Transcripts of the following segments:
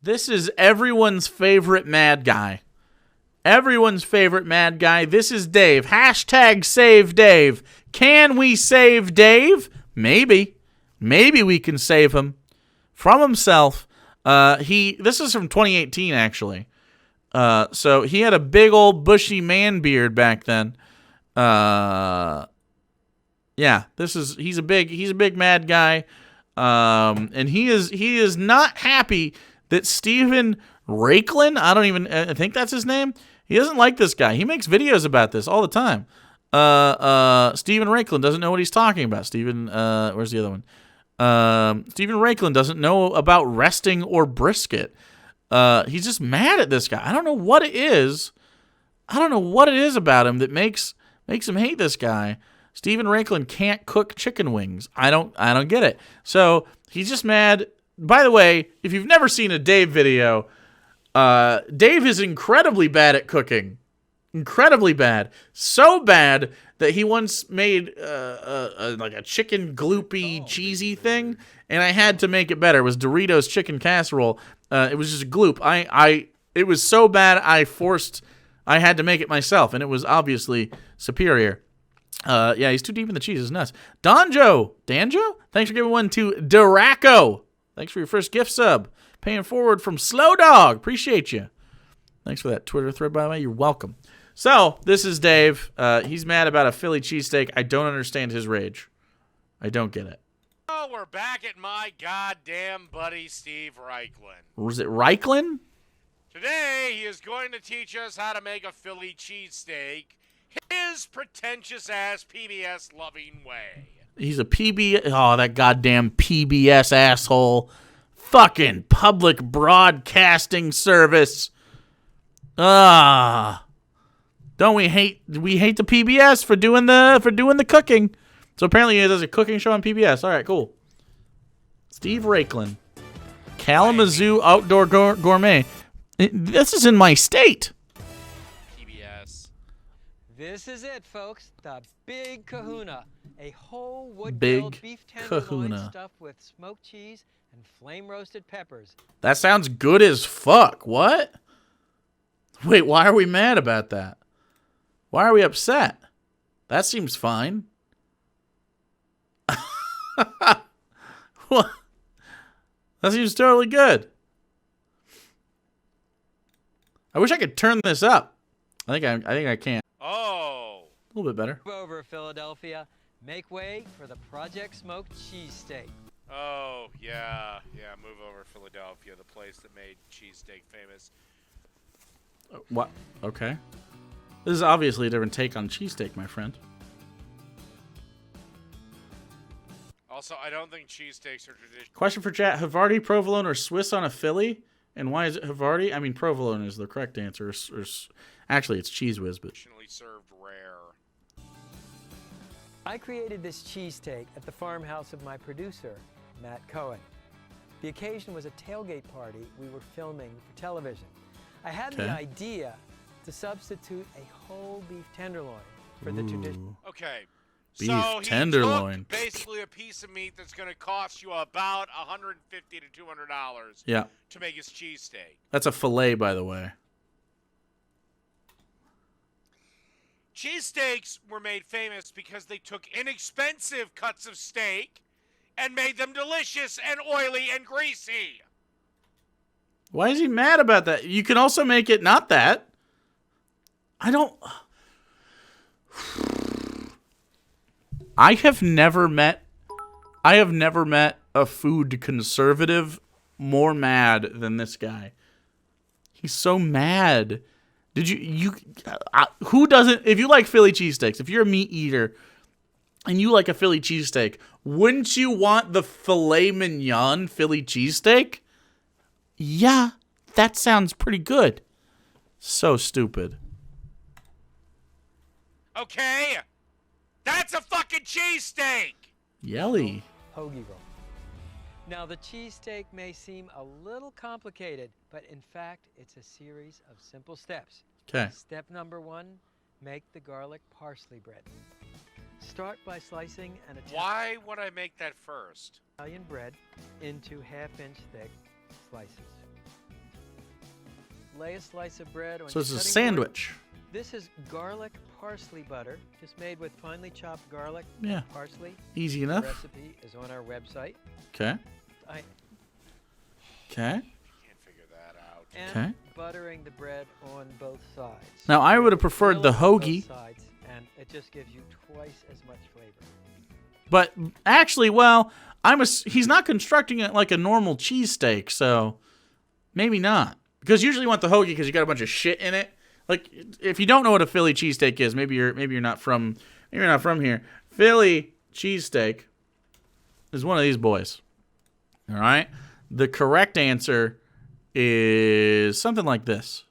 This is everyone's favorite mad guy. Everyone's favorite mad guy. This is Dave. Hashtag save Dave. Can we save Dave? Maybe. Maybe we can save him from himself. This is from 2018, actually. So he had a big old bushy man beard back then. Yeah, he's a big mad guy. And he is not happy that Stephen Raiklin, I think that's his name. He doesn't like this guy. He makes videos about this all the time. Stephen Raiklin doesn't know what he's talking about. Where's the other one? Stephen Raiklin doesn't know about resting or brisket. He's just mad at this guy. I don't know what it is. I don't know what it is about him that makes him hate this guy. Stephen Raiklin can't cook chicken wings. I don't get it. So he's just mad. By the way, if you've never seen a Dave video, Dave is incredibly bad at cooking. Incredibly bad. So bad that he once made like a chicken gloopy cheesy thing, and I had to make it better. It was Doritos chicken casserole. It was just a gloop. It was so bad I had to make it myself, and it was obviously superior. Yeah, he's too deep in the cheese. It's nuts. Danjo, thanks for giving one to Duraco. Thanks for your first gift sub. Paying forward from Slow Dog. Appreciate you. Thanks for that Twitter thread, by the way. You're welcome. So, this is Dave. He's mad about a Philly cheesesteak. I don't understand his rage. I don't get it. Oh, we're back at my goddamn buddy Steve Raiklin. Was it Raiklin? Today, he is going to teach us how to make a Philly cheesesteak his pretentious-ass PBS-loving way. He's a PBS... Oh, that goddamn PBS asshole. Fucking public broadcasting service. Don't we hate the PBS for doing the cooking? So apparently he does a cooking show on PBS. All right, cool. Steve Raiklin. Kalamazoo Outdoor Gourmet. This is in my state. PBS. This is it, folks. The Big Kahuna. A whole wood-grilled beef tenderloin stuffed with smoked cheese and flame-roasted peppers. That sounds good as fuck. What? Wait, why are we mad about that? Why are we upset? That seems fine. What? That seems totally good. I wish I could turn this up. I think I can. Oh. A little bit better. Move over, Philadelphia. Make way for the Project Smoked Cheesesteak. Oh, yeah. Yeah, move over Philadelphia, the place that made cheesesteak famous. What? Okay. This is obviously a different take on cheesesteak, my friend. Also, I don't think cheesesteaks are traditional. Question for chat. Havarti, provolone, or Swiss on a Philly? And why is it Havarti? I mean, provolone is the correct answer. Actually, it's Cheese Whiz, but... Traditionally served rare. I created this cheesesteak at the farmhouse of my producer, Matt Cohen. The occasion was a tailgate party we were filming for television. I had the idea to substitute a whole beef tenderloin for the traditional. Okay. Beef so tenderloin. He took basically a piece of meat that's going to cost you about $150 to $200 Yeah. to make his cheesesteak. That's a filet, by the way. Cheesesteaks were made famous because they took inexpensive cuts of steak and made them delicious and oily and greasy. Why is he mad about that? You can also make it not that. I have never met a food conservative more mad than this guy. He's so mad. Who doesn't, if you like Philly cheesesteaks, if you're a meat eater and you like a Philly cheesesteak, wouldn't you want the filet mignon Philly cheesesteak? Yeah, that sounds pretty good. So stupid. Okay, that's a fucking cheesesteak. Yelly. Hoagie roll. Now, the cheesesteak may seem a little complicated, but in fact, it's a series of simple steps. Okay. Step number 1, make the garlic parsley bread. Start by slicing an Why would I make that first? Italian bread into half-inch thick slices. lay a slice of bread on So your this is a cutting board. sandwich. This is garlic parsley butter, just made with finely chopped garlic Yeah. and parsley. Easy The enough. recipe is on our website. Okay. I Okay. Can't figure that out. and Okay. buttering the bread on both sides. Now, I would have preferred Grill the it on both hoagie. sides, and it just gives you twice as much flavor. But actually, well, he's not constructing it like a normal cheesesteak, so maybe not. Because usually you want the hoagie because you got a bunch of shit in it. Like, if you don't know what a Philly cheesesteak is, maybe you're not from here. Philly cheesesteak is one of these boys. All right? The correct answer is something like this.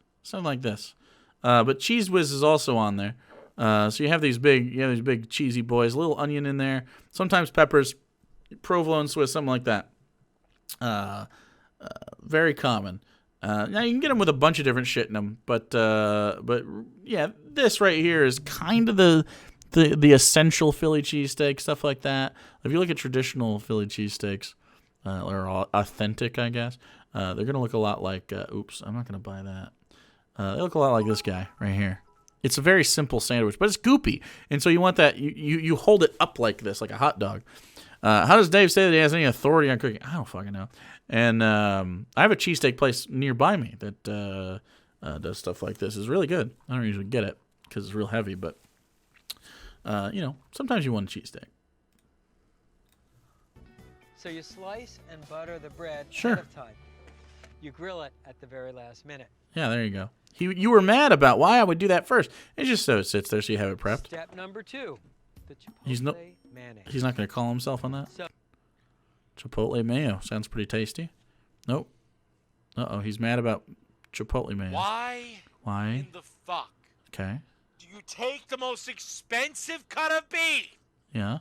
But Cheese Whiz is also on there. So you have these big cheesy boys, a little onion in there, sometimes peppers, provolone Swiss, something like that. Very common. Now you can get them with a bunch of different shit in them, but yeah, this right here is kind of the essential Philly cheesesteak, stuff like that. If you look at traditional Philly cheesesteaks, or authentic, I guess, they're gonna look a lot like. Oops, I'm not gonna buy that. They look a lot like this guy right here. It's a very simple sandwich, but it's goopy, and so you want that. You hold it up like this, like a hot dog. How does Dave say that he has any authority on cooking? I don't fucking know. And I have a cheesesteak place nearby me that does stuff like this. It's really good. I don't usually get it because it's real heavy, but sometimes you want a cheesesteak. So you slice and butter the bread Sure. ahead of time. You grill it at the very last minute. Yeah, there you go. You were mad about why I would do that first. It's just so it sits there so you have it prepped. Step number 2, the chipotle He's no- mayonnaise. He's not going to call himself on that. So Chipotle mayo. Sounds pretty tasty. Nope. Uh-oh, he's mad about Chipotle mayo. Why Why? in the fuck Okay. do you take the most expensive cut of beef Yeah.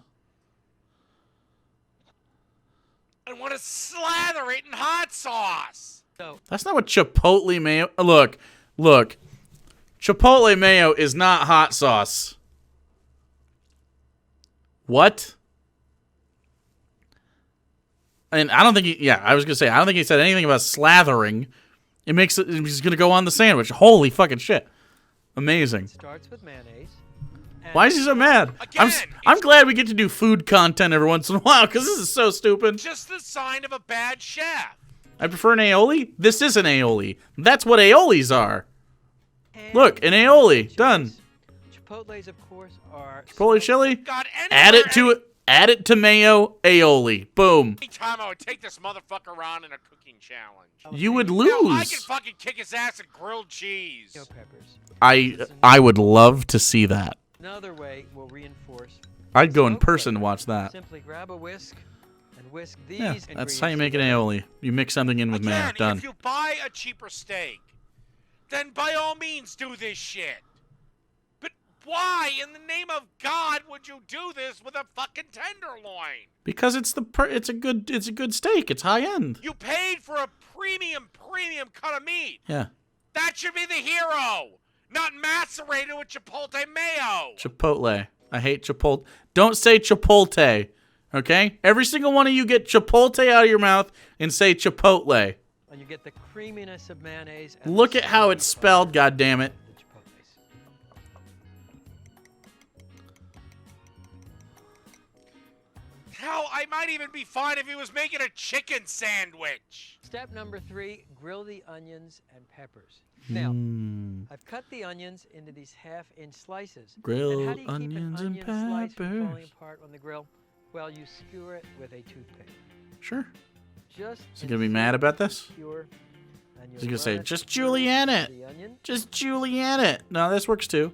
and want to slather it in hot sauce? That's not what Chipotle mayo... Look. Chipotle mayo is not hot sauce. What? And I don't think I was going to say, I don't think he said anything about slathering. It makes it... He's going to go on the sandwich. Holy fucking shit. Amazing. starts with mayonnaise. and Why is he so mad? Again, I'm glad we get to do food content every once in a while, because this is so stupid. Just the sign of a bad chef. I prefer an aioli. This is an aioli. That's what aiolis are. and Look, an aioli. Done. Chipotles, of course, are Chipole chili. God, Add it to mayo aioli. Boom. Anytime I would take this motherfucker around in a cooking challenge. You would Hell, I can lose. fucking kick his ass at grilled cheese. peppers. I would love to see that. Another way will reinforce. I'd go in smoked person to flavor. watch that. Simply grab a whisk and whisk these Yeah, ingredients that's how you make an together. aioli. You mix something in with mayo. Again, Done. if you buy a cheaper steak, then by all means do this shit. But why, in the name of God, would you do this with a fucking tenderloin? Because it's a good steak. It's high end. You paid for a premium cut of meat. Yeah. That should be the hero, not macerated with chipotle mayo. Chipotle. I hate Chipotle. Don't say Chipotle. Okay? Every single one of you get Chipotle out of your mouth and say Chipotle. And you get the creaminess of mayonnaise. And Look the at how it's spelled, goddammit. the chipotles. Hell, I might even be fine if he was making a chicken sandwich. Step number 3, grill the onions and peppers. Now, Mm. I've cut the onions into these half-inch slices. Grilled and how do you keep onions an and onion slice from falling peppers. apart on the grill? Well, you skewer it with a toothpick. Sure. Just Is he gonna be mad about this? Skewer, and Is he you'll gonna say, run it just through julienne it? the onion. Just julienne it. No, this works too.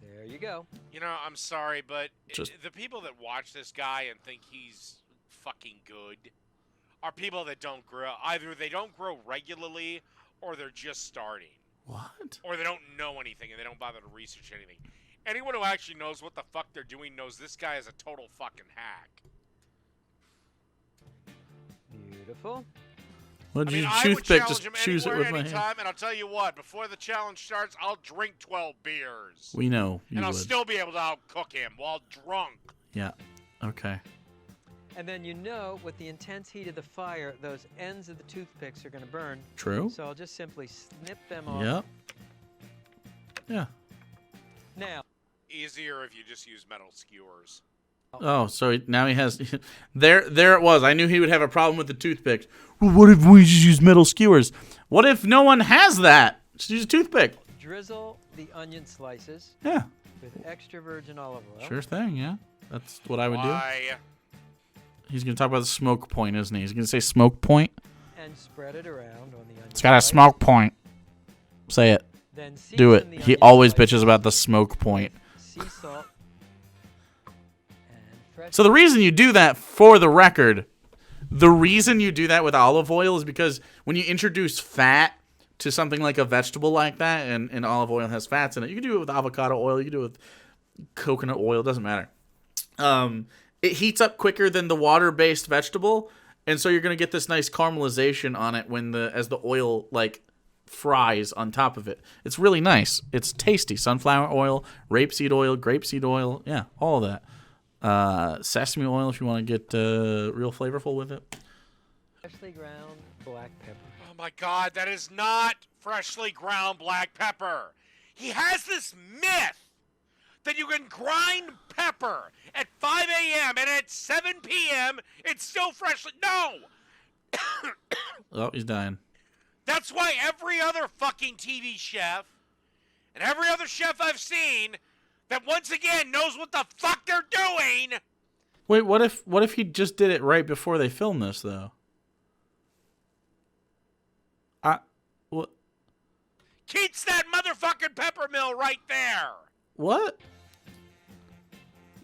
There you go. You know, I'm sorry, but Just- the people that watch this guy and think he's fucking good are people that don't grow. Either they don't grow regularly, or they're just starting, What? or they don't know anything and they don't bother to research anything. Anyone who actually knows what the fuck they're doing knows this guy is a total fucking hack. Beautiful. Well, I did mean, you I would toothpick challenge just him choose it anywhere, with my hand? anytime, and I'll tell you what, before the challenge starts, I'll drink 12 beers. We know you and I'll would. still be able to outcook him while drunk. Yeah. Okay. And then you know, with the intense heat of the fire, those ends of the toothpicks are going to burn. True. So I'll just simply snip them off. Yep. Yeah. Now. Easier if you just use metal skewers. Oh, so now he has... There it was. I knew he would have a problem with the toothpicks. Well, what if we just use metal skewers? What if no one has that? Just use a toothpick. Drizzle the onion slices. Yeah. With extra virgin olive oil. Sure thing, yeah. That's what I would Why? do. He's going to talk about the smoke point, isn't he? He's going to say smoke point. And spread it around on the onion. It's got a smoke point. Say it. Then do it. He always bitches about the smoke point. Sea salt. So the reason you do that, for the record, the reason you do that with olive oil is because when you introduce fat to something like a vegetable like that, and olive oil has fats in it, you can do it with avocado oil, you can do it with coconut oil, it doesn't matter. It heats up quicker than the water-based vegetable, and so you're going to get this nice caramelization on it as the oil like fries on top of it. It's really nice. It's tasty. Sunflower oil, rapeseed oil, grapeseed oil, yeah, all of that. Sesame oil if you want to get real flavorful with it. Freshly ground black pepper. Oh my God, that is not freshly ground black pepper. He has this myth that you can grind pepper at 5 a.m. and at 7 p.m. it's still freshly... No! Oh, he's dying. That's why every other fucking TV chef and every other chef I've seen that once again knows what the fuck they're doing... Wait, what if he just did it right before they filmed this, though? What? Keeps that motherfucking pepper mill right there! What?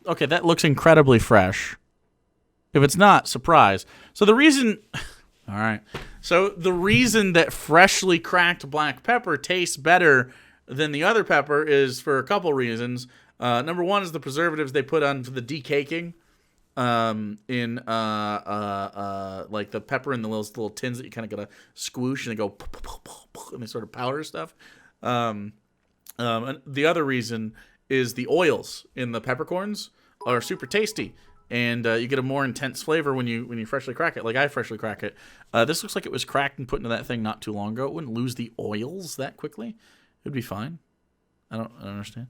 Okay, that looks incredibly fresh. If it's not, surprise. So the reason... All right. So the reason that freshly cracked black pepper tastes better than the other pepper is for a couple reasons. Number one is the preservatives they put on for the decaking in like the pepper in the little tins that you kind of gotta squoosh and they go and they sort of powder stuff. And the other reason is the oils in the peppercorns are super tasty, and you get a more intense flavor when you freshly crack it. Like I freshly crack it. This looks like it was cracked and put into that thing not too long ago. It wouldn't lose the oils that quickly. It'd be fine. I don't understand.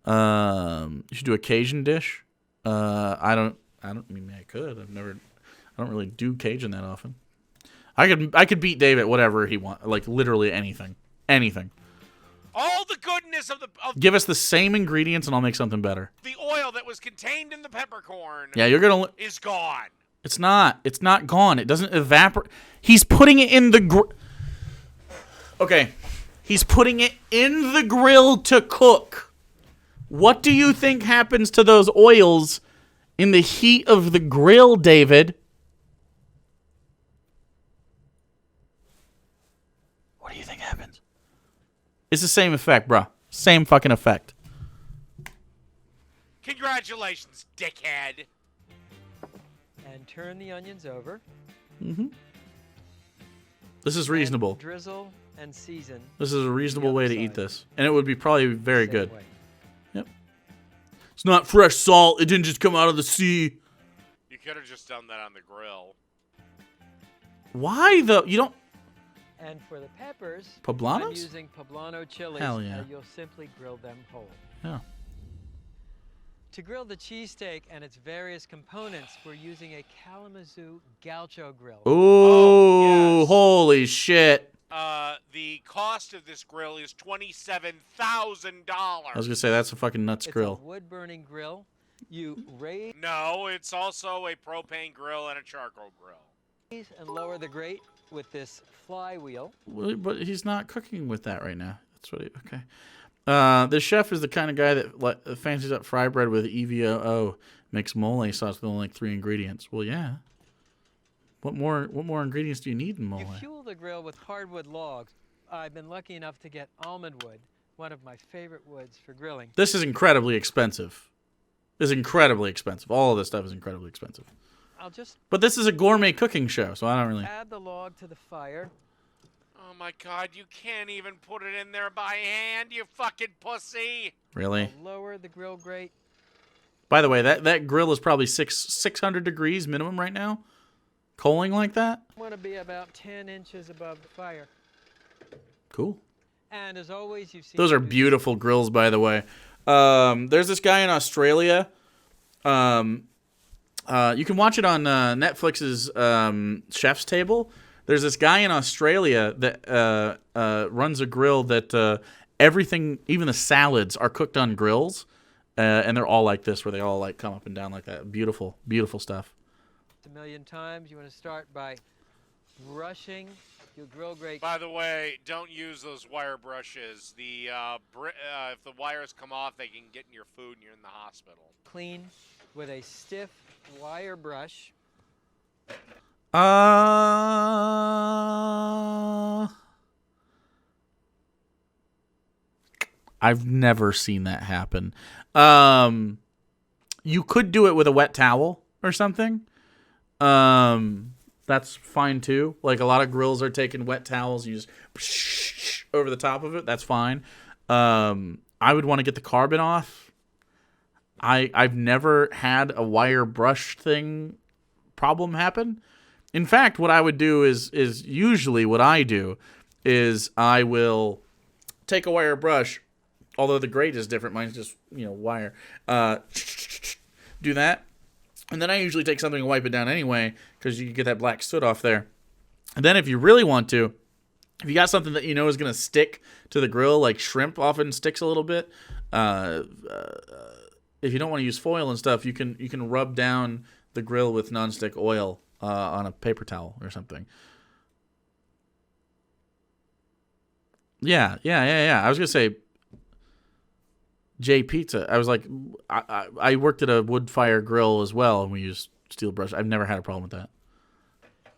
You should do a Cajun dish. I mean, I could. I don't really do Cajun that often. I could beat Dave at whatever he wants. Like literally anything. Anything. All the goodness of give us the same ingredients and I'll make something better. The oil that was contained in the peppercorn. Yeah, you're gonna is gone. It's not. It's not gone. It doesn't evaporate. He's putting it in the Okay. He's putting it in the grill to cook. What do you think happens to those oils in the heat of the grill, David? What do you think happens? It's the same effect, bruh. Same fucking effect. Congratulations, dickhead. And turn the onions over. Mm-hmm. This is reasonable. And drizzle and season. This is a reasonable way to eat this. And it would be probably very good. Yep. It's not fresh salt. It didn't just come out of the sea. You could have just done that on the grill. Why though? You don't... And for the peppers, Poblanos? I'm using poblano chilies. Hell yeah. You'll simply grill them whole. Yeah. To grill the cheesesteak and its various components, we're using a Kalamazoo Gaucho grill. Ooh, yes. Holy shit. The cost of this grill is $27,000. I was gonna say that's a fucking nuts grill. It's a wood-burning grill. You raise... No, it's also a propane grill and a charcoal grill. And lower the grate with this flywheel. Well, but he's not cooking with that right now. That's what okay. The chef is the kind of guy that fancies up fry bread with EVOO, makes mole sauce with only like 3 ingredients. Well, yeah. What more ingredients do you need in mole? You fuel the grill with hardwood logs. I've been lucky enough to get almond wood, one of my favorite woods for grilling. This is incredibly expensive. This is incredibly expensive. All of this stuff is incredibly expensive. But this is a gourmet cooking show, so I don't really... Add the log to the fire. Oh my God, you can't even put it in there by hand, you fucking pussy. Really? I'll lower the grill grate. By the way, that grill is probably 600 degrees minimum right now. Coaling like that. I want to be about 10 inches above the fire. Cool. And as always, you've seen... Those are beautiful grills, by the way. There's this guy in Australia. You can watch it on Netflix's Chef's Table. There's this guy in Australia that runs a grill that everything, even the salads, are cooked on grills. And they're all like this, where they all like come up and down like that. Beautiful, beautiful stuff. A million times. You want to start by brushing your grill grate. By the way, don't use those wire brushes. If the wires come off, they can get in your food and you're in the hospital. Clean with a stiff wire brush. I've never seen that happen. You could do it with a wet towel or something. That's fine too. Like a lot of grills are taking wet towels, you just over the top of it. That's fine. I would want to get the carbon off. I've never had a wire brush thing problem happen. In fact, what I would do is usually what I do is I will take a wire brush, although the grate is different. Mine's just, wire. Do that. And then I usually take something and wipe it down anyway, because you can get that black soot off there. And then if you really want to, if you got something that you know is going to stick to the grill, like shrimp often sticks a little bit, if you don't want to use foil and stuff, you can rub down the grill with nonstick oil on a paper towel or something. Yeah. I was going to say J Pizza. I was like, I worked at a wood fire grill as well, and we used steel brush. I've never had a problem with that.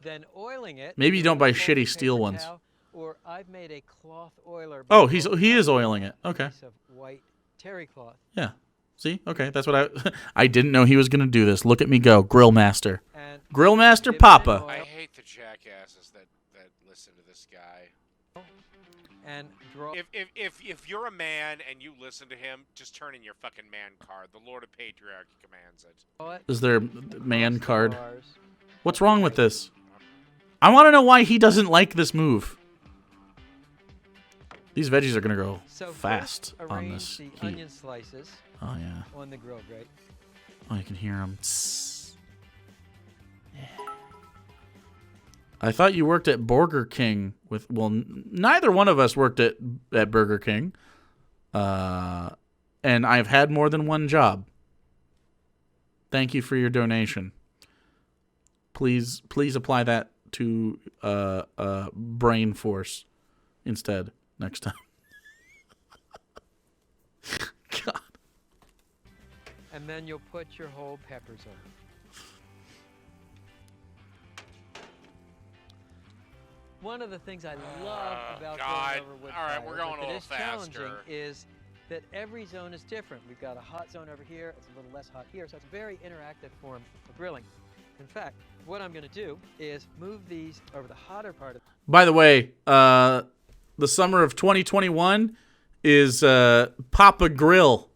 Then oiling it. Maybe you don't buy shitty steel ones. Towel, or I've made a cloth oiler. Oh, he is oiling it. Okay. Piece of white terry cloth. Yeah. See? Okay, that's what I didn't know he was going to do this. Look at me go. Grill master. And Grill master Papa. I hate the jackasses that listen to this guy. And draw. If you're a man and you listen to him, just turn in your fucking man card. The Lord of Patriarchy commands it. Is there a man card? What's wrong with this? I want to know why he doesn't like this move. These veggies are going to go fast on this heat. Onion slices. Oh, yeah. On the grill grate. Oh, you can hear them. Yeah. I thought you worked at Burger King with... Well, neither one of us worked at Burger King. And I've had more than one job. Thank you for your donation. Please apply that to brain force instead next time. God. And then you'll put your whole peppers on. One of the things I love about going over wood All right, fire, we're going a little that is challenging, faster. is that every zone is different. We've got a hot zone over here. It's a little less hot here. So it's a very interactive form of grilling. In fact, what I'm going to do is move these over the hotter part of... By the way, the summer of 2021 is Papa Grill.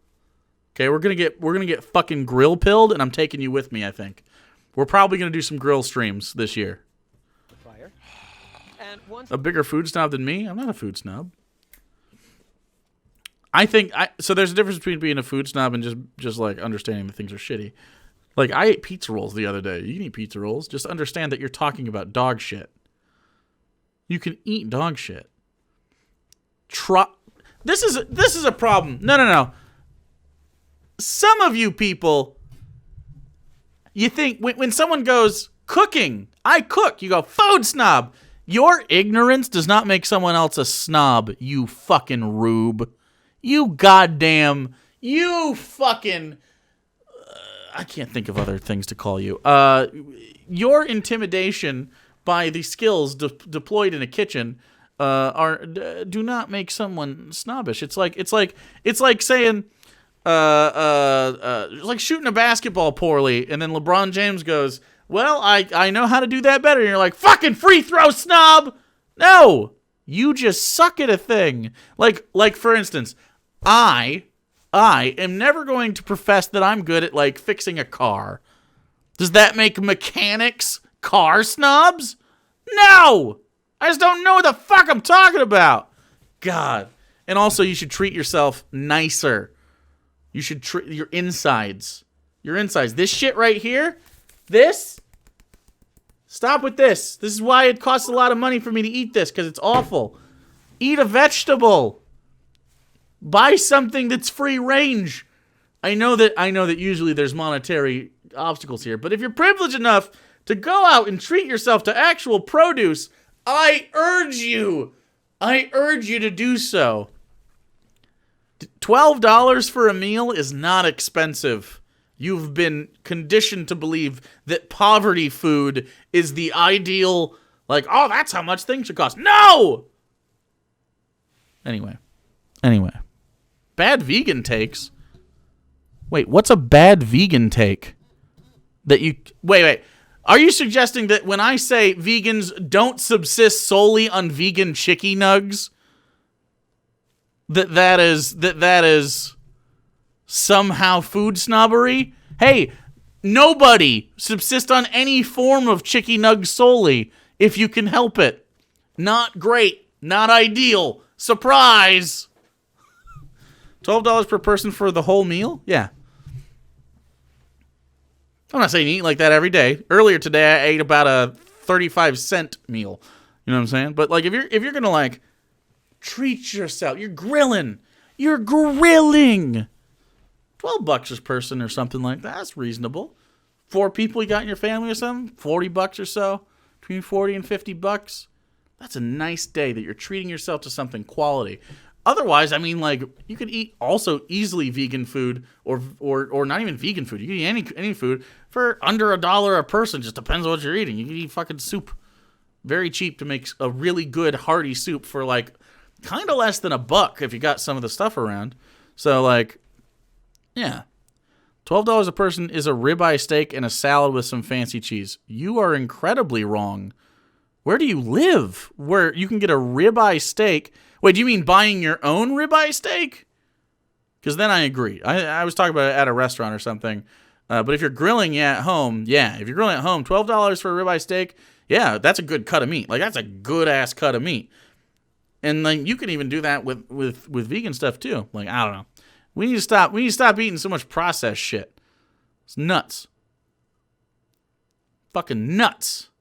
Okay, we're gonna get fucking grill pilled, and I'm taking you with me. I think we're probably gonna do some grill streams this year. Fire. And once a bigger food snob than me? I'm not a food snob. I think so. There's a difference between being a food snob and just like understanding that things are shitty. Like I ate pizza rolls the other day. You can eat pizza rolls. Just understand that you're talking about dog shit. You can eat dog shit. This is a problem. No. Some of you people, you think when someone goes cooking, I cook, you go food snob. Your ignorance does not make someone else a snob, you fucking rube. You fucking, I can't think of other things to call you. Your intimidation by the skills deployed in a kitchen do not make someone snobbish. It's like saying, like shooting a basketball poorly, and then LeBron James goes, well, I know how to do that better. And you're like, fucking free throw snob. No, you just suck at a thing. Like for instance, I I am never going to profess that I'm good at, like, fixing a car. Does that make mechanics car snobs? No! I just don't know what the fuck I'm talking about. God. And also, you should treat yourself nicer. You should treat your insides. Your insides. This shit right here, this, stop with this. This is why it costs a lot of money for me to eat this, because it's awful. Eat a vegetable. Buy something that's free range. I know that usually there's monetary obstacles here, but if you're privileged enough to go out and treat yourself to actual produce, I urge you to do so. $12 for a meal is not expensive. You've been conditioned to believe that poverty food is the ideal, like, oh, that's how much things should cost. No! Anyway. Bad vegan takes. Wait, what's a bad vegan take? Wait. Are you suggesting that when I say vegans don't subsist solely on vegan chicky nugs, that is somehow food snobbery? Hey, nobody subsists on any form of chicky nugs solely if you can help it. Not great. Not ideal. Surprise! $12 per person for the whole meal? Yeah. I'm not saying eat like that every day. Earlier today, I ate about a 35-cent meal. You know what I'm saying? But like, if you're gonna like treat yourself, you're grilling. $12 a person or something like that. That's reasonable. 4 people you got in your family or something, $40 or so, between $40 and $50. That's a nice day that you're treating yourself to something quality. Otherwise, I mean, like, you could eat also easily vegan food or not even vegan food. You can eat any food for under $1 a person. Just depends on what you're eating. You can eat fucking soup. Very cheap to make a really good hearty soup for, like, kind of less than $1 if you got some of the stuff around. So, like, yeah. $12 a person is a ribeye steak and a salad with some fancy cheese. You are incredibly wrong. Where do you live where you can get a ribeye steak? Wait, do you mean buying your own ribeye steak? Because then I agree. I was talking about it at a restaurant or something. But if you're grilling at home, yeah. If you're grilling at home, $12 for a ribeye steak, yeah, that's a good cut of meat. Like, that's a good-ass cut of meat. And like, you can even do that with vegan stuff, too. Like, I don't know. We need to stop eating so much processed shit. It's nuts. Fucking nuts.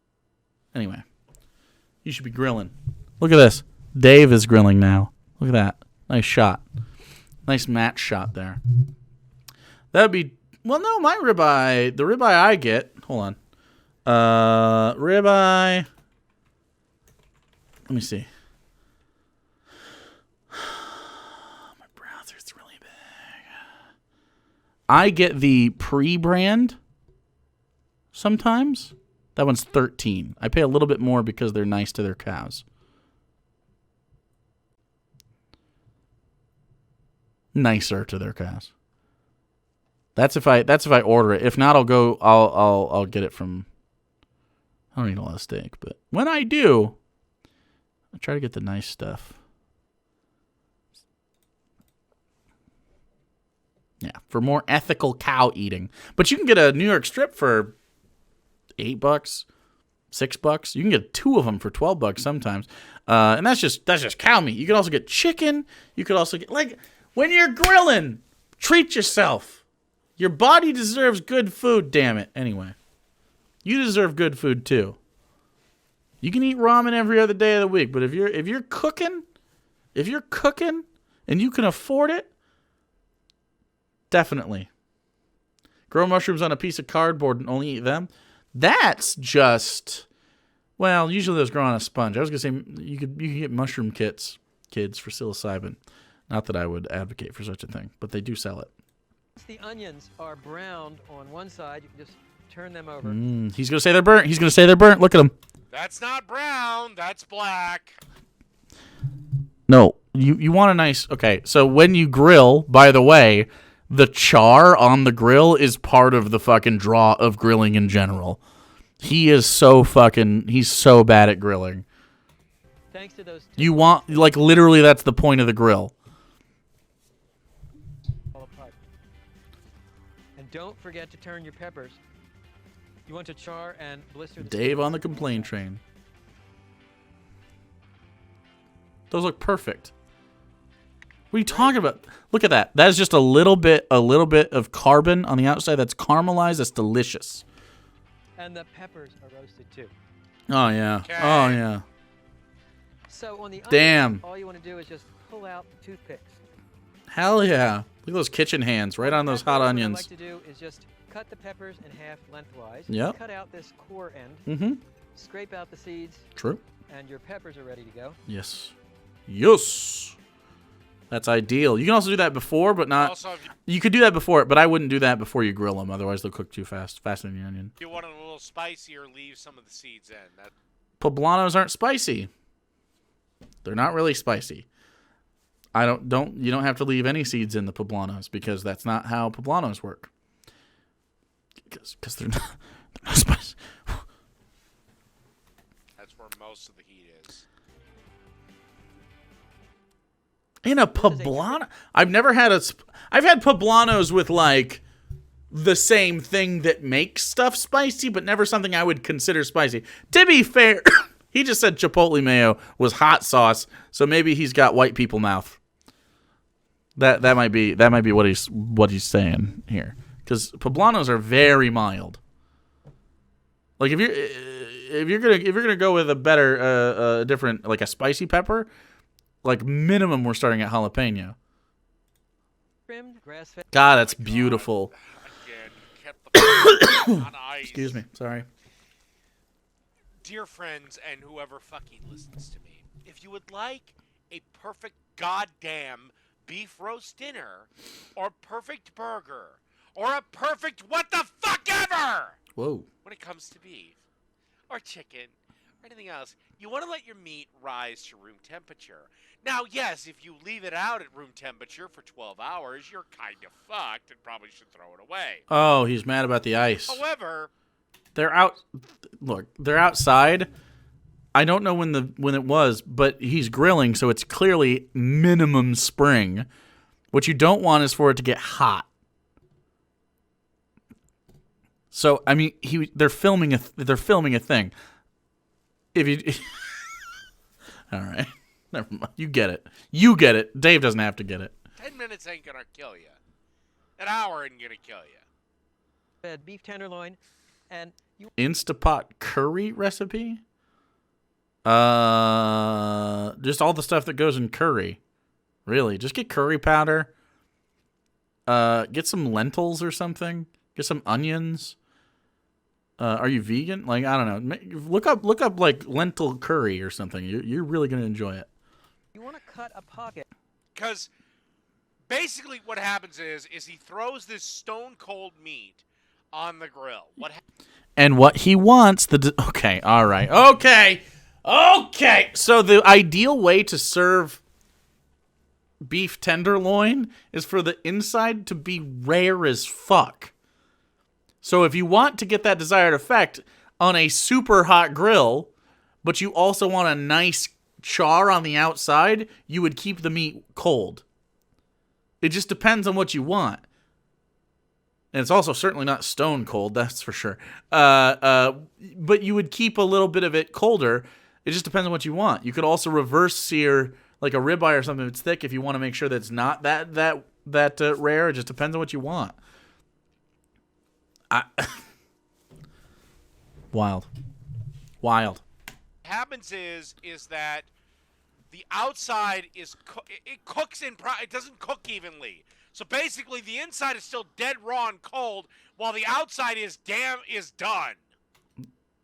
Anyway. You should be grilling. Look at this. Dave is grilling now. Look at that. Nice shot. Nice match shot there. That would be... Well, no, my ribeye... The ribeye I get... Hold on. Ribeye... Let me see. My browser's really big. I get the pre-brand sometimes. That one's $13. I pay a little bit more because they're nice to their cows. Nicer to their cows. That's if I order it. If not, I'll get it from... I don't eat a lot of steak, but when I do, I try to get the nice stuff. Yeah, for more ethical cow eating. But you can get a New York strip for $8, $6. You can get 2 of them for $12 sometimes. And that's just cow meat. You can also get chicken. You could also get, like, when you're grilling, treat yourself. Your body deserves good food, damn it. Anyway, you deserve good food too. You can eat ramen every other day of the week, but if you're cooking and you can afford it, definitely. Grow mushrooms on a piece of cardboard and only eat them. That's just, well, usually those grow on a sponge. I was gonna say you can get mushroom kits, kids, for psilocybin. Not that I would advocate for such a thing, but they do sell it. Once the onions are browned on one side, you can just turn them over. He's gonna say they're burnt. Look at him. That's not brown. That's black. No, you want a nice. Okay, so when you grill, by the way, the char on the grill is part of the fucking draw of grilling in general. He's so bad at grilling. Thanks to those. You want, like, literally, that's the point of the grill. Fall don't forget to turn your peppers. You want to char and blister the Dave stems on the complaint train. Those look perfect. What are you talking about? Look at that. That is just a little bit of carbon on the outside that's caramelized. That's delicious. And the peppers are roasted too. Oh yeah. Okay. Oh yeah. So on the Damn. onions, all you want to do is just pull out the toothpicks. Hell yeah. Look at those kitchen hands right on those hot What I onions. like to do is just cut the peppers in half lengthwise. Yep. Cut out this core end. Mm-hmm. Scrape out the seeds, True. and your peppers are ready to go. Yes. Yes. That's ideal. You can also do that before, but not. Also, if You could do that before, but I wouldn't do that before you grill them. Otherwise, they'll cook too fast, faster than the onion. you want it a little spicier, leave some of the seeds in. That Poblanos aren't spicy. They're not really spicy. You don't have to leave any seeds in the poblanos because that's not how poblanos work. Because they're not spicy. that's where most of the heat is. In a poblano, I've never had I've had poblanos with like the same thing that makes stuff spicy, but never something I would consider spicy. To be fair, he just said chipotle mayo was hot sauce, so maybe he's got white people mouth. That might be what he's saying here, because poblanos are very mild. Like if you're gonna go with a better different like a spicy pepper. Like minimum, we're starting at jalapeno. Trimmed, grass-fed. God, that's beautiful. Again, kept the on ice. Excuse me. Sorry. Dear friends and whoever fucking listens to me, if you would like a perfect goddamn beef roast dinner, or perfect burger, or a perfect what the fuck ever Whoa. when it comes to beef, or chicken, or anything else, you want to let your meat rise to room temperature. Now, yes, if you leave it out at room temperature for 12 hours, you're kind of fucked and probably should throw it away. Oh, he's mad about the ice. However, They're out. Look, they're outside. I don't know when it was, but he's grilling, so it's clearly minimum spring. What you don't want is for it to get hot. So I mean, they're filming a thing. If you, all right, never mind. You get it. Dave doesn't have to get it. 10 minutes ain't gonna kill you. An hour ain't gonna kill you. Fed beef tenderloin, and you Instapot curry recipe. Just all the stuff that goes in curry. Really, just get curry powder. Get some lentils or something. Get some onions. Are you vegan? Like, I don't know. Look up like lentil curry or something. You're really gonna enjoy it. you want to cut a pocket. Because basically what happens is he throws this stone cold meat on the grill. And what he wants, okay, all right, okay. So the ideal way to serve beef tenderloin is for the inside to be rare as fuck. So if you want to get that desired effect on a super hot grill, but you also want a nice char on the outside, you would keep the meat cold. It just depends on what you want. And it's also certainly not stone cold, that's for sure. But you would keep a little bit of it colder. It just depends on what you want. You could also reverse sear like a ribeye or something that's thick if you want to make sure that it's not that rare. It just depends on what you want. Wild. Happens is that the outside is it cooks it doesn't cook evenly. So basically, the inside is still dead raw and cold, while the outside is done.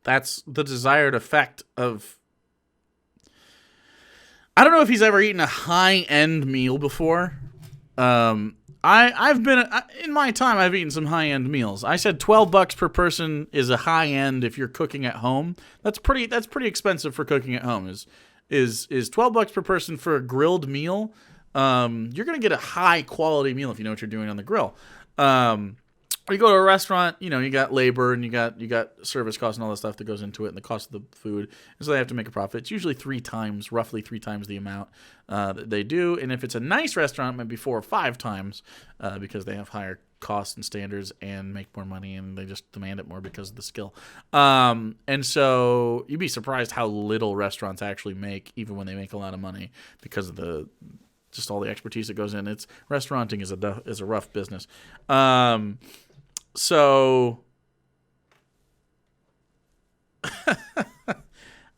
That's the desired effect of. I don't know if he's ever eaten a high-end meal before. I've been in my time. I've eaten some high-end meals. I said $12 per person is a high-end if you're cooking at home. That's pretty expensive for cooking at home. Is $12 per person for a grilled meal? You're gonna get a high-quality meal if you know what you're doing on the grill. you go to a restaurant, you know, you got labor and you got service costs and all that stuff that goes into it and the cost of the food. And so they have to make a profit. It's usually roughly three times the amount that they do. And if it's a nice restaurant, maybe 4 or 5 times because they have higher costs and standards and make more money and they just demand it more because of the skill. And so you'd be surprised how little restaurants actually make, even when they make a lot of money, because of just all the expertise that goes in. Restauranting is a rough business. So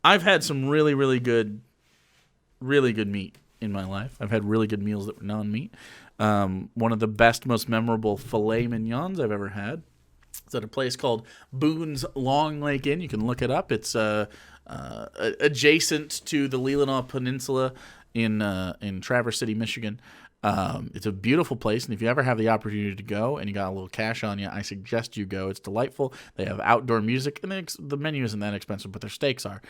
I've had some really, really good meat in my life. I've had really good meals that were non-meat. One of the best, most memorable filet mignons I've ever had. It's at a place called Boone's Long Lake Inn. You can look it up. It's adjacent to the Leelanau Peninsula in Traverse City, Michigan. It's a beautiful place, and if you ever have the opportunity to go and you got a little cash on you, I suggest you go. It's delightful. They have outdoor music, and the menu isn't that expensive, but their steaks are.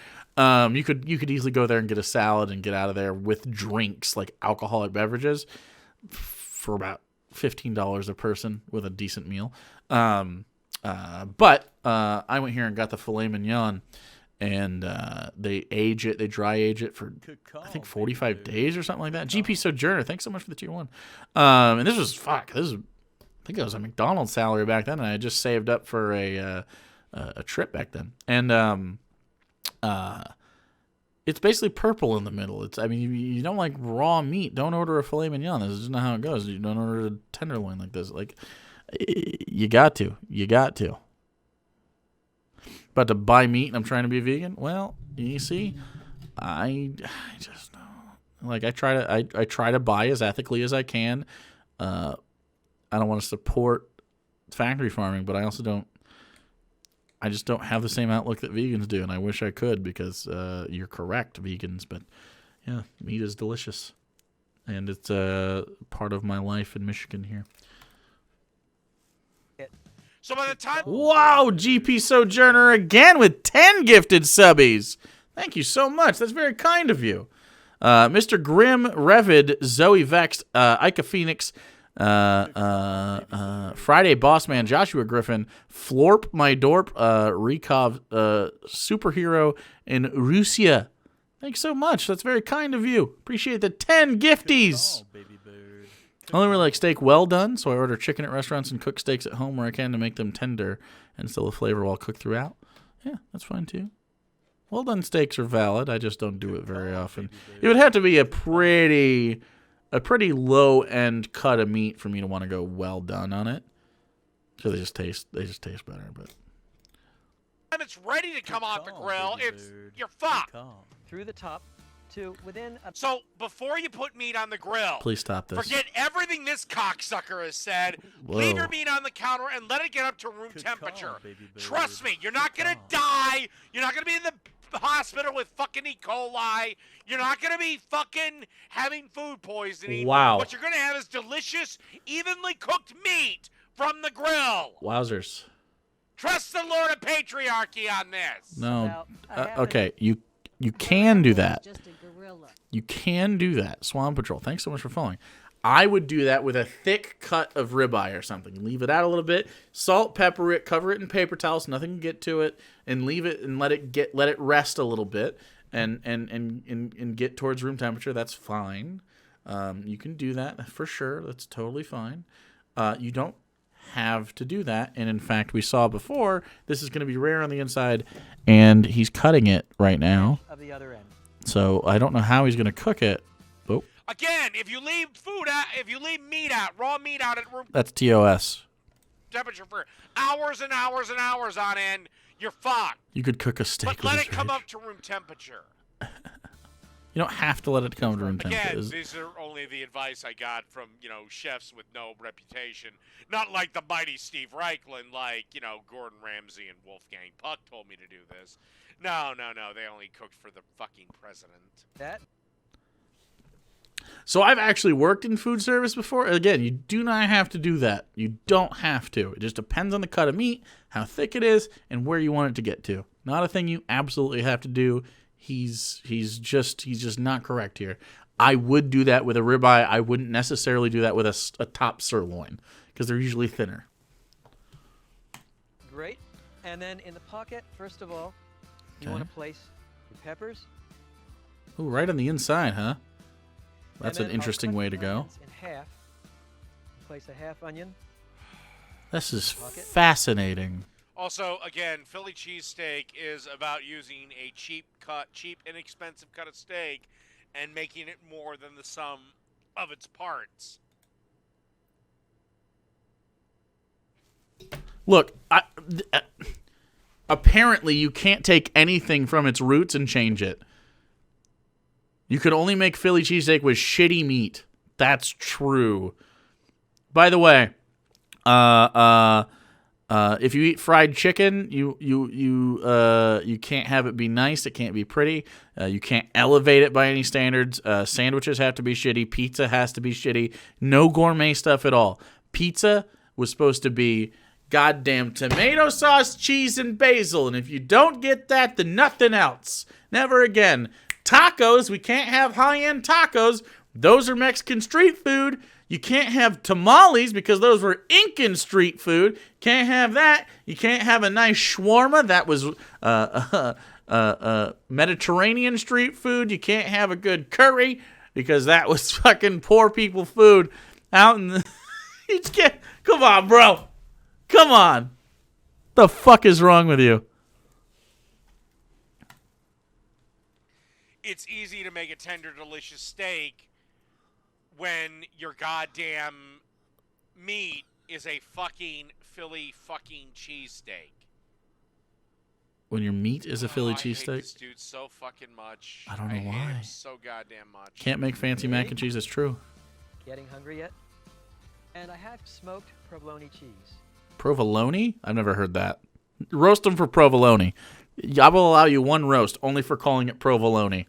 You could easily go there and get a salad and get out of there with drinks, like alcoholic beverages, for about $15 a person with a decent meal. But I went here and got the filet mignon. And they dry age it for, I think, 45 days or something like that. GP Sojourner, thanks so much for the tier 1. And this was, I think it was a McDonald's salary back then, and I just saved up for a trip back then. And it's basically purple in the middle. You don't like raw meat, don't order a filet mignon. This is not how it goes. You don't order a tenderloin like this. Like, you got to. But to buy meat and I'm trying to be vegan, well, you see, I just like I try to buy as ethically as I can. I don't want to support factory farming, but I just don't have the same outlook that vegans do, and I wish I could, because you're correct, vegans, but yeah, meat is delicious, and it's part of my life in Michigan here. So by the time... Wow, GP Sojourner again with 10 gifted subbies. Thank you so much. That's very kind of you. Mr. Grim, Revid, Zoe Vexed, Ika Phoenix, Friday Bossman, Joshua Griffin, Florp My Dorp, Rekov, Superhero, and Russia. Thanks so much. That's very kind of you. Appreciate the 10 gifties. I only really like steak well done, so I order chicken at restaurants and cook steaks at home where I can to make them tender and still a flavor while cooked throughout. Yeah, that's fine too. Well done steaks are valid. I just don't do it very often. It would have to be a pretty low end cut of meat for me to want to go well done on it. So they just taste better. But when it's ready to come off the grill, you're fucked. Through the top to within a... So before you put meat on the grill, please stop this. Forget everything this cocksucker has said. Whoa. Leave your meat on the counter and let it get up to room temperature. Trust me, you're not gonna die. You're not gonna be in the hospital with fucking E. coli. You're not gonna be fucking having food poisoning. Wow. What you're gonna have is delicious, evenly cooked meat from the grill. Wowzers. Trust the Lord of Patriarchy on this. No. Okay, you can do that. You can do that. Swan Patrol, thanks so much for following. I would do that with a thick cut of ribeye or something. Leave it out a little bit, salt, pepper it, cover it in paper towels, nothing can get to it, and leave it and let it rest a little bit and get towards room temperature. That's fine. You can do that for sure. That's totally fine. You don't have to do that, and in fact, we saw before this is going to be rare on the inside, and he's cutting it right now. Of the other end. So I don't know how he's going to cook it. Oh. Again, if you leave meat out, raw meat out at room That's TOS. temperature for hours and hours and hours on end, you're fucked. You could cook a steak. But let it come up to room temperature. You don't have to let it come to room temperature. Again, these are only the advice I got from, chefs with no reputation. Not like the mighty Steve Reichlin, like, Gordon Ramsay and Wolfgang Puck told me to do this. No. They only cooked for the fucking president. So I've actually worked in food service before. Again, you do not have to do that. You don't have to. It just depends on the cut of meat, how thick it is, and where you want it to get to. Not a thing you absolutely have to do. He's just not correct here. I would do that with a ribeye. I wouldn't necessarily do that with a top sirloin because they're usually thinner. great. And then in the pocket, first of all, you Okay. want to place your peppers. Ooh, right on the inside, huh? That's And an then I'll interesting cut way the to go. onions in half. Place a half onion. This is Pocket. fascinating. Also, again, Philly cheesesteak is about using a cheap, inexpensive cut of steak and making it more than the sum of its parts. Look, apparently you can't take anything from its roots and change it. You could only make Philly cheesesteak with shitty meat. That's true. By the way, if you eat fried chicken, you can't have it be nice. It can't be pretty. You can't elevate it by any standards. Sandwiches have to be shitty. Pizza has to be shitty. No gourmet stuff at all. Pizza was supposed to be goddamn tomato sauce, cheese, and basil. And if you don't get that, then nothing else. Never again. Tacos, we can't have high-end tacos. Those are Mexican street food. You can't have tamales because those were Incan street food. Can't have that. You can't have a nice shawarma. That was Mediterranean street food. You can't have a good curry because that was fucking poor people food out in the... You just can't... Come on, bro. Come on. The fuck is wrong with you? It's easy to make a tender, delicious steak when your goddamn meat is a fucking Philly fucking cheesesteak. When your meat is a Philly I hate cheesesteak? this dude so fucking much. I don't know hate why. him so goddamn much. Can't make fancy mac and cheese. It's true. Getting hungry yet? And I have smoked provolone cheese. Provolone? I've never heard that. Roast them for provolone. I will allow you one roast, only for calling it provolone.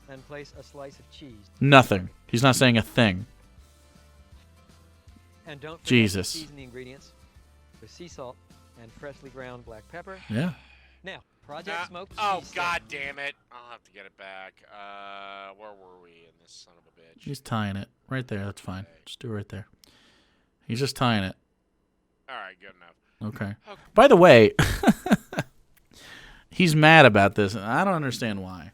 And place a slice of cheese. Nothing. He's not saying a thing. And don't forget Jesus. to season the ingredients with sea salt and freshly ground black pepper. Yeah. Now, Project Smoked Oh, cheese god damn it. I'll have to get it back. Where were we in this son of a bitch? He's tying it. Right there. That's fine. Just do it right there. He's just tying it. Alright, good enough. Okay. By the way, he's mad about this, and I don't understand why.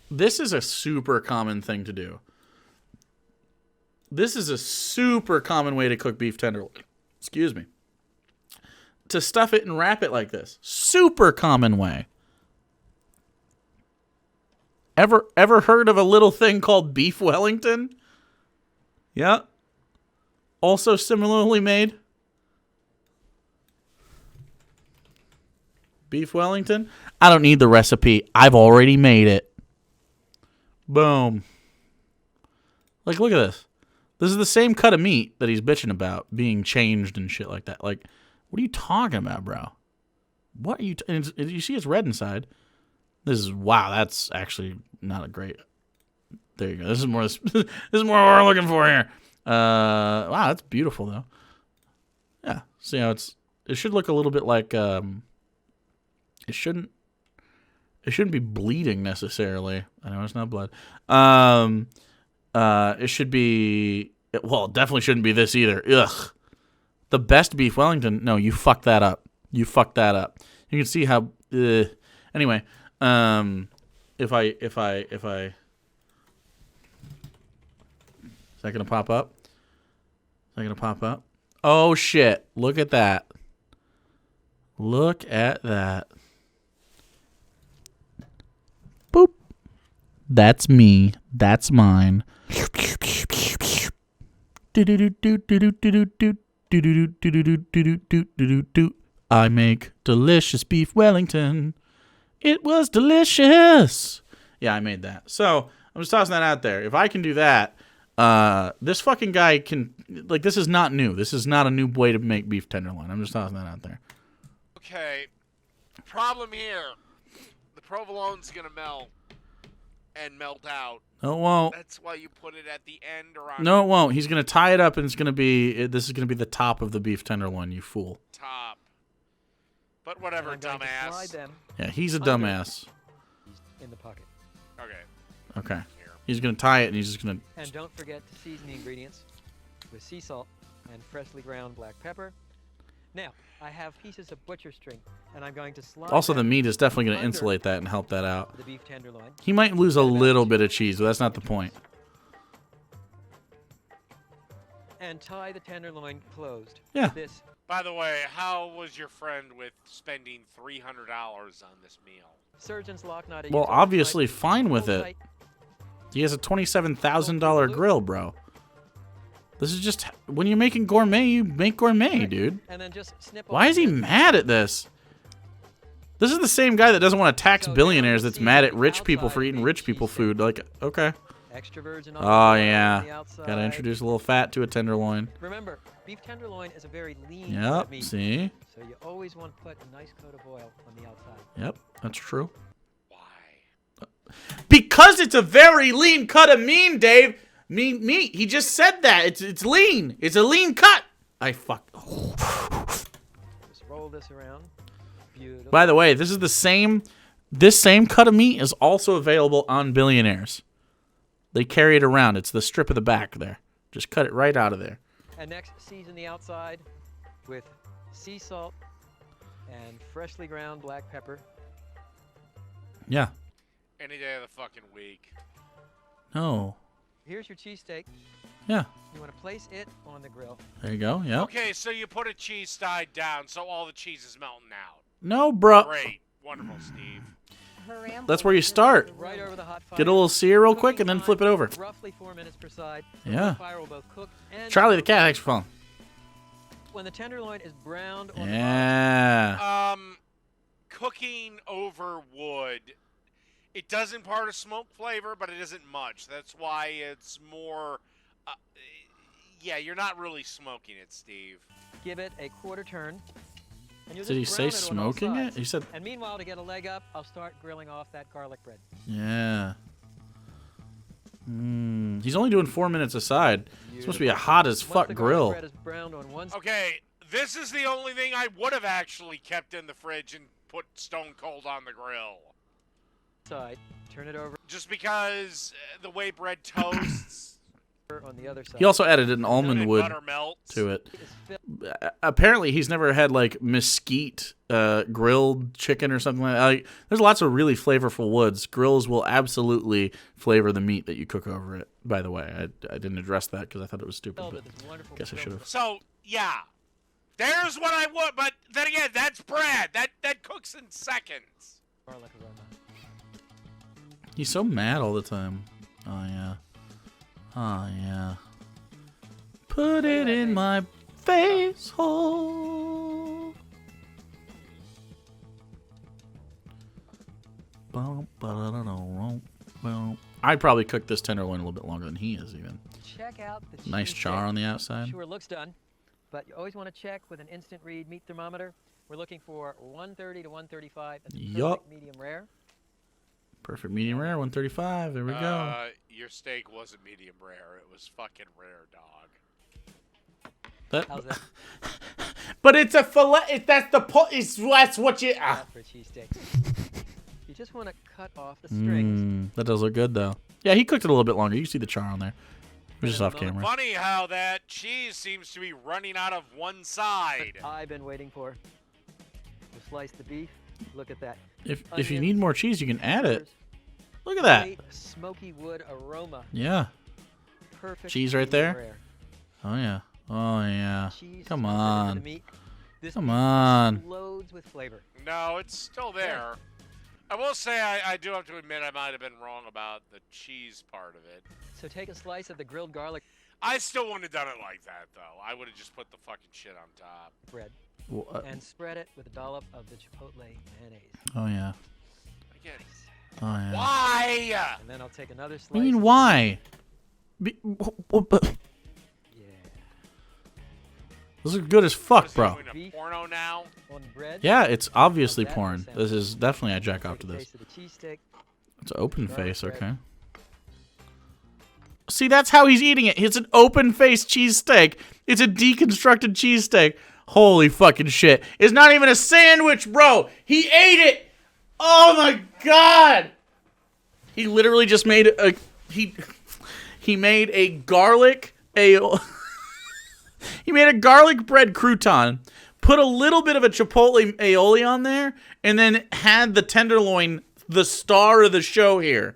This is a super common thing to do. This is a super common way to cook beef tenderloin. Excuse me. To stuff it and wrap it like this. Super common way. Ever heard of a little thing called beef Wellington? Yeah. Also similarly made. Beef Wellington. I don't need the recipe. I've already made it. Boom. Like, look at this. This is the same cut of meat that he's bitching about being changed and shit like that. Like, what are you talking about, bro? What are you... you see it's red inside. This is... Wow, that's actually not a great... There you go. This is more what we're looking for here. Wow, that's beautiful, though. Yeah. See how it's... It should look a little bit like... It shouldn't be bleeding necessarily. I know it's not blood. It should be... Well, it definitely shouldn't be this either. Ugh. The best beef Wellington... No, you fucked that up. You fucked that up. You can see how... Anyway, if I... Is that going to pop up? Is that going to pop up? Oh, shit. Look at that. Look at that. Boop. That's me. That's mine. I make delicious beef Wellington. It was delicious. Yeah, I made that. So I'm just tossing that out there. If I can do that, this fucking guy can... Like, this is not new. This is not a new way to make beef tenderloin. I'm just tossing that out there. Okay. Problem here. The provolone's gonna melt and melt out. No, it won't. That's why you put it at the end or on No, it won't. He's going to tie it up, and it's going to be... This is going to be the top of the beef tenderloin, you fool. top. But whatever, I'm going to dumbass. slide them Yeah, he's a under dumbass. in the pocket. Okay. Okay. Here. He's going to tie it, and he's just going to... And don't forget to season the ingredients with sea salt and freshly ground black pepper. Now, I have pieces of butcher string, and I'm going to slide Also, the them meat is definitely going to under insulate that and help that out. the beef tenderloin. He might lose a little bit of cheese, but that's not the point. And tie the tenderloin closed. Yeah. This By the way, how was your friend with spending $300 on this meal? surgeon's lock nut. Well, obviously fine with it. He has a $27,000 grill, bro. This is just, when you're making gourmet, you make gourmet, dude. And then just snip Why is he mad at this? This is the same guy that doesn't want to tax billionaires that's mad at rich people for eating rich people food. Like, okay. Extra virgin Oh, yeah. Gotta introduce a little fat to a tenderloin. Remember, beef tenderloin is a very lean Yep, meat. see? So you always want to put a nice coat of oil on the outside. Yep, that's true. Why? Because it's a very lean cut of meat, Dave. Meat. He just said that. It's lean. It's a lean cut. I fuck. Just roll this around. Beautiful. By the way, this is the same. This same cut of meat is also available on Billionaires. They carry it around. It's the strip of the back there. Just cut it right out of there. And next, season the outside with sea salt and freshly ground black pepper. Yeah. Any day of the fucking week. No. Here's your cheesesteak. Yeah. You want to place it on the grill. There you go. Yep. Okay, so you put a cheese side down so all the cheese is melting out. No, bro. Great. Wonderful, Steve. That's where you start. Right over the hot fire. Get a little sear real quick and then flip it over. Roughly 4 minutes per side. Yeah. The fire will both cook and Charlie the cat, thanks for phone. when the tenderloin is browned on Yeah. Cooking over wood, it does impart a smoke flavor, but it isn't much. That's why it's more. Yeah, you're not really smoking it, Steve. give it a quarter turn. And you'll Did he just say brown it on all smoking it? sides. He said, And meanwhile, to get a leg up, I'll start grilling off that garlic bread. yeah. He's only doing 4 minutes a side. It's supposed to be a hot as Once fuck the grill. garlic bread is browned on one Okay, this is the only thing I would have actually kept in the fridge and put stone cold on the grill. side, turn it over Just because the way bread toasts on the other side. He also added an almond and wood butter melts. to it. It's filled Apparently, he's never had like mesquite grilled chicken or something like that. Like, there's lots of really flavorful woods. Grills will absolutely flavor the meat that you cook over it. By the way, I didn't address that because I thought it was stupid. But with this wonderful guess I should have. So, yeah. There's what I would, but then again, that's bread. That cooks in seconds. garlic aroma. He's so mad all the time. Oh yeah. Oh yeah. Put it in my face hole. I'd probably cook this tenderloin a little bit longer than he is even. Check out the Nice char on the outside. Sure looks done, but you always want to check with an instant read meat thermometer. We're looking for 130 to 135. That's Yup. perfect medium rare. Perfect medium rare, 135. There we go. Your steak wasn't medium rare. It was fucking rare, dog. How's that But it's a fillet. That's the point. That's what you. for a cheesesteak? You just want to cut off the strings. That does look good though. Yeah, he cooked it a little bit longer. You can see the char on there. It was just off camera. Funny how that cheese seems to be running out of one side. I've been waiting for. To slice the beef. Look at that. If you Onions, need more cheese, you can add it. peppers, Look at that. Great smoky wood aroma. Yeah. Perfect. Cheese right medium there? rare. Oh yeah. Oh yeah. Cheese Come is ready for the on. meat. This Come beef on. Loads with flavor. No, it's still there. I will say I do have to admit I might have been wrong about the cheese part of it. So take a slice of the grilled garlic I still wouldn't have done it like that, though. I would have just put the fucking shit on top. bread Well, and spread it with a dollop of the chipotle mayonnaise. oh yeah. Again, Oh yeah. why? And then I'll take another slice. What do you mean why? Yeah. This is good as fuck, Is he bro. doing a Beef. porno now? On bread. Yeah, it's obviously That porn. sounds This is definitely I jack off Take to a this. taste of the cheesesteak. It's an open Garlic face, bread. okay. See, that's how he's eating it. It's an open face cheesesteak. It's a deconstructed cheesesteak. Holy fucking shit. It's not even a sandwich, bro. He ate it. Oh my god. He literally just made he made a garlic He made a garlic bread crouton, put a little bit of a chipotle aioli on there, and then had the tenderloin, the star of the show here.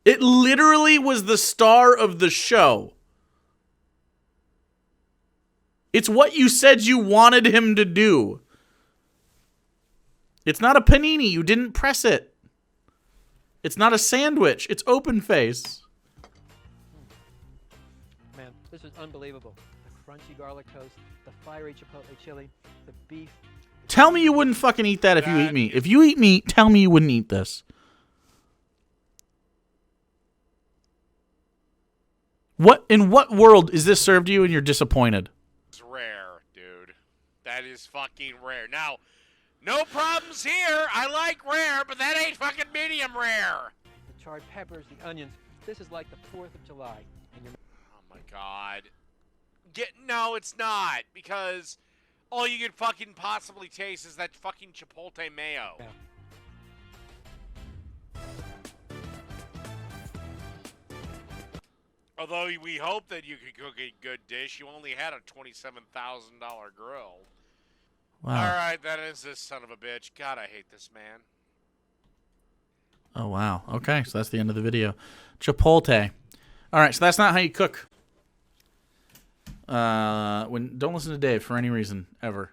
It literally was the star of the show. It's what you said you wanted him to do. It's not a panini. You didn't press it. It's not a sandwich. It's open face. Man, this is unbelievable. The crunchy garlic toast, the fiery chipotle chili, the beef. Tell me you wouldn't fucking eat that if you eat meat. If you eat meat, tell me you wouldn't eat this. In what world is this served to you and you're disappointed? It's rare, dude. That is fucking rare. Now, no problems here. I like rare, but that ain't fucking medium rare. The charred peppers, the onions. This is like the 4th of July. And you're... Oh my god. No, it's not, because all you can fucking possibly taste is that fucking chipotle mayo. Yeah. Although we hope that you could cook a good dish, you only had a $27,000 grill. Wow. All right, that is this son of a bitch. God, I hate this man. Oh, wow. Okay, so that's the end of the video. Chipotle. All right, so that's not how you cook. Don't listen to Dave for any reason, ever.